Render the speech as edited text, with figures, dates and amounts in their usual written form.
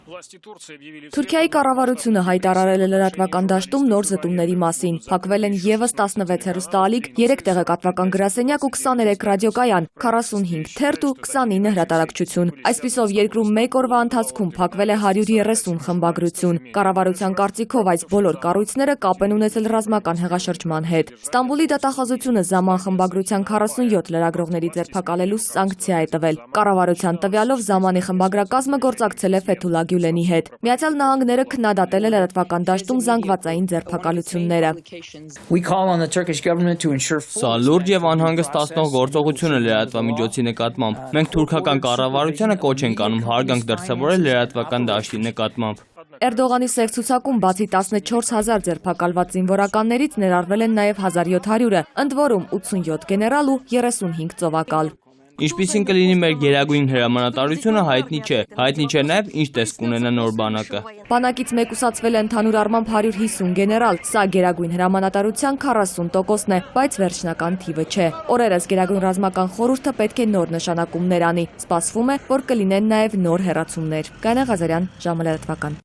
Թուրքիայի կառավարությունը հայտարարել է լրատվական դաշտում նոր զտումների մասին։ Փակվել են ևս 16 հեռուստաալիք, 3 տեղեկատվական գրասենյակ ու 23 ռադիոկայան, 45 թերթ ու 29 հրատարակչություն։ Այսպիսով երկրում մեկ օրվա ընթացքում փակվել է 130 խմբագրություն։ Կառավարության կարծիքով այս բոլոր կառույցները կապ են ունեցել ռազմական հեղաշրջման հետ։ Ստամբուլի դատախազությունը Zaman խմբագրության 47 լրագրողների ձերբակալելու սանկցիա է տվել։ Կառավարության տվյալով Zaman-ի խմբագրակազմը գործակցել է Ֆեթուլլա Գյուլենի հետ։ Միացյալ Նահանգները քննադատել է լրատվական դաշտում զանգվածային ձերբակալությունները։ Սա լուրջ եւ անհանգստացնող գործողություն է լրատվամիջոցի նկատմամբ։ Մենք թուրքական կառավարությանը կոչ ենք անում հարգանք դրսևորել լրատվական դաշտի նկատմամբ։ Էրդողանի սեղծուցակում բացի 14,000 ձերբակալված զինվորականներից ներառվել են նաև 1700-ը, ընդ որում 87 գեներալ ու 35 ծովակալ։ Ինչպիսին կլինի մեր գերագույն հրամանատարությունը հայտնի չէ։ Հայտնի չէ նաև ինչ տեսք կունենա նոր բանակը։ Բանակից մեկուսացվել է ընդհանուր առմամբ 150 գեներալ, սա գերագույն հրամանատարության 40%-ն է, բայց վերջնական թիվը չէ։ Օրերս գերագույն ռազմական խորհուրդը պետք է նոր նշանակումներ անի։ Սպասվում է, որ կլինեն նաև նոր հեռացումներ։ Գայանե Ղազարյան, ժամը լրատվական։